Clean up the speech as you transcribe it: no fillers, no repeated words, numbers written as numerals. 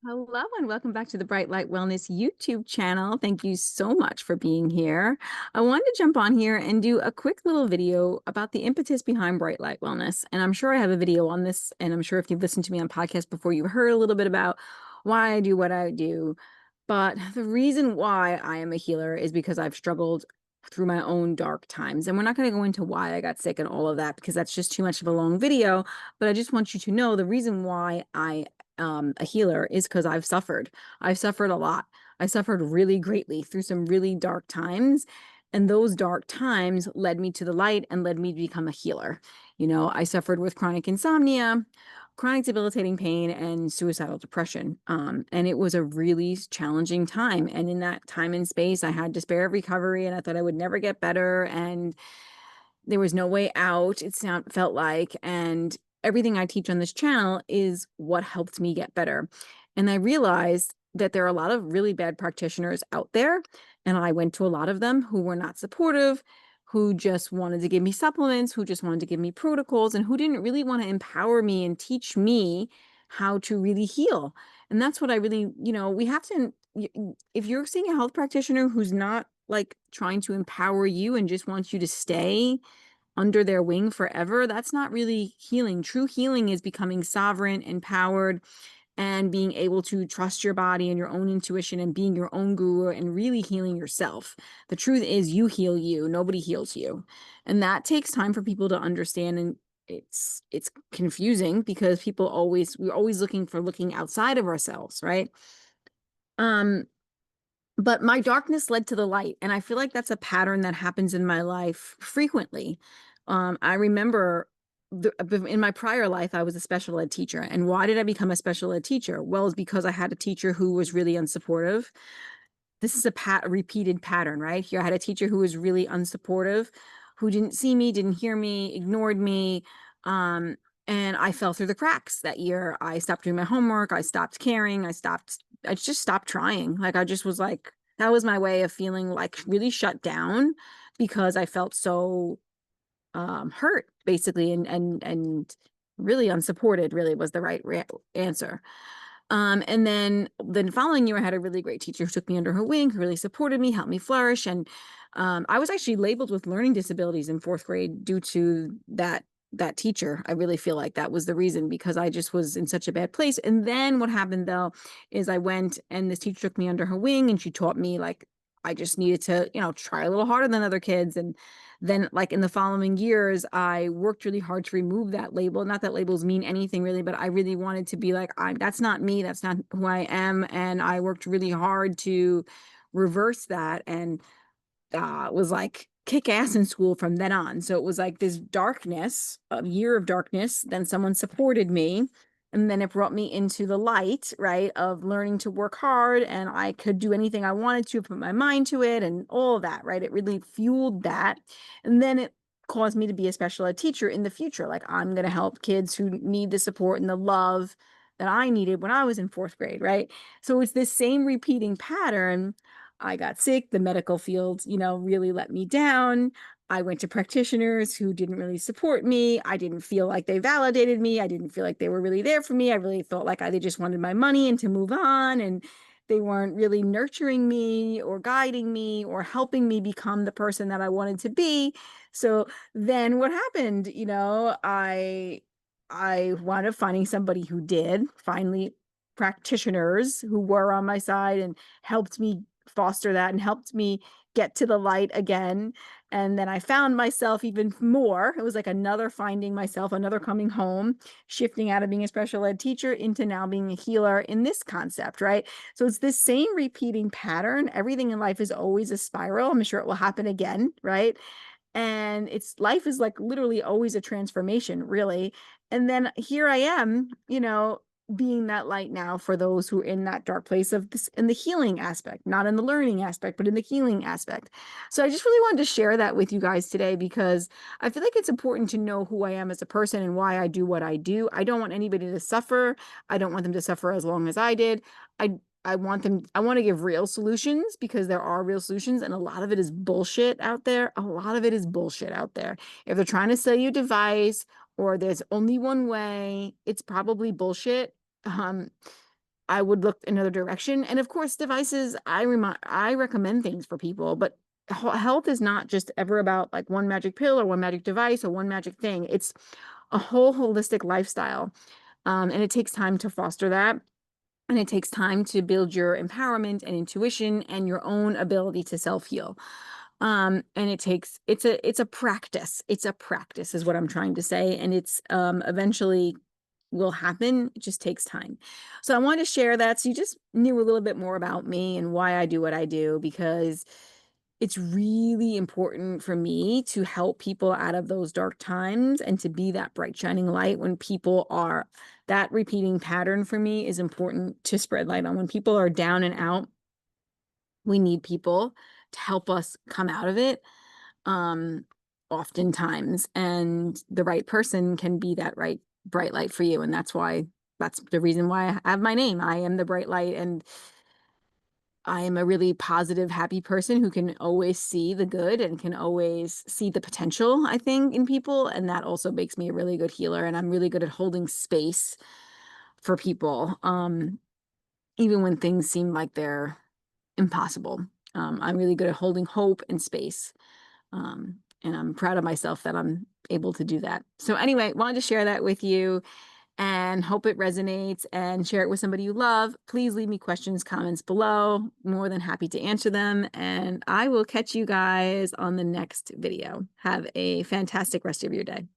Hello and welcome back to the Bright Light Wellness YouTube channel. Thank you so much for being here. I wanted to jump on here and do a quick little video about the impetus behind Bright Light Wellness. And I'm sure I have a video on this, and I'm sure if you've listened to me on podcasts before, you heard a little bit about why I do what I do. But the reason why I am a healer is because I've struggled through my own dark times. And we're not going to go into why I got sick and all of that because that's just too much of a long video. But I just want you to know the reason why I a healer is because I've suffered. I've suffered a lot. I suffered really greatly through some really dark times. And those dark times led me to the light and led me to become a healer. I suffered with chronic insomnia, chronic debilitating pain, and suicidal depression. And it was a really challenging time. And in that time and space, I had despair of recovery and I thought I would never get better. And there was no way out, felt like. And everything I teach on this channel is what helped me get better. And I realized that there are a lot of really bad practitioners out there. And I went to a lot of them who were not supportive, who just wanted to give me supplements, who just wanted to give me protocols, and who didn't really want to empower me and teach me how to really heal. And that's what I really, we have to, if you're seeing a health practitioner who's not like trying to empower you and just wants you to stay under their wing forever, that's not really healing. True healing is becoming sovereign, empowered, and being able to trust your body and your own intuition and being your own guru and really healing yourself. The truth is you heal you, nobody heals you. And that takes time for people to understand. And it's confusing because we're always looking outside of ourselves, right? But my darkness led to the light. And I feel like that's a pattern that happens in my life frequently. I remember in my prior life, I was a special ed teacher. And why did I become a special ed teacher? Well, it's because I had a teacher who was really unsupportive. This is a repeated pattern, right? Here I had a teacher who was really unsupportive, who didn't see me, didn't hear me, ignored me. And I fell through the cracks that year. I stopped doing my homework. I stopped caring. I just stopped trying. Like I just was like, that was my way of feeling like really shut down because I felt so hurt basically and really unsupported really was the right answer. And then the following year, I had a really great teacher who took me under her wing, who really supported me, helped me flourish. And I was actually labeled with learning disabilities in fourth grade due to that teacher. I really feel like that was the reason because I just was in such a bad place. And then what happened though is I went and this teacher took me under her wing and she taught me like I just needed to, try a little harder than other kids. And then like in the following years, I worked really hard to remove that label. Not that labels mean anything really, but I really wanted to be like, that's not me. That's not who I am. And I worked really hard to reverse that and was like kick ass in school from then on. So it was like this darkness, a year of darkness. Then someone supported me. And then it brought me into the light, right, of learning to work hard and I could do anything I wanted to, put my mind to it and all of that, right? It really fueled that. And then it caused me to be a special ed teacher in the future. Like I'm going to help kids who need the support and the love that I needed when I was in fourth grade, right? So it's this same repeating pattern. I got sick. The medical field, really let me down. I went to practitioners who didn't really support me. I didn't feel like they validated me. I didn't feel like they were really there for me. I really felt like they just wanted my money and to move on. And they weren't really nurturing me or guiding me or helping me become the person that I wanted to be. So then what happened? I wound up finding somebody who did, finally practitioners who were on my side and helped me foster that and helped me get to the light again. And then I found myself even more. It was like another finding myself, another coming home, shifting out of being a special ed teacher into now being a healer in this concept, right? So it's this same repeating pattern. Everything in life is always a spiral. I'm sure it will happen again, right? And life is like literally always a transformation, really. And then here I am, being that light now for those who are in that dark place of this in the healing aspect, not in the learning aspect, but in the healing aspect. So I just really wanted to share that with you guys today because I feel like it's important to know who I am as a person and why I do what I do. I don't want anybody to suffer. I don't want them to suffer as long as I did. I want to give real solutions because there are real solutions and a lot of it is bullshit out there. A lot of it is bullshit out there. If they're trying to sell you a device or there's only one way, it's probably bullshit. Um, I would look another direction. And of course, devices, I recommend things for people, but health is not just ever about like one magic pill or one magic device or one magic thing. It's a whole holistic lifestyle. And it takes time to foster that. And it takes time to build your empowerment and intuition and your own ability to self-heal. And it's a practice. It's a practice is what I'm trying to say. And it's eventually will happen. It just takes time. So I want to share that so you just knew a little bit more about me and why I do what I do, because it's really important for me to help people out of those dark times and to be that bright shining light when people are that repeating pattern for me is important to spread light on. When people are down and out, we need people to help us come out of it. Um, Oftentimes, and the right person can be that right bright light for you. And that's the reason why I have my name. I am the bright light, and I am a really positive, happy person who can always see the good and can always see the potential, I think, in people. And that also makes me a really good healer. And I'm really good at holding space for people, even when things seem like they're impossible. I'm really good at holding hope and space. And I'm proud of myself that I'm able to do that. So anyway, wanted to share that with you and hope it resonates, and share it with somebody you love. Please leave me questions, comments below. More than happy to answer them. And I will catch you guys on the next video. Have a fantastic rest of your day.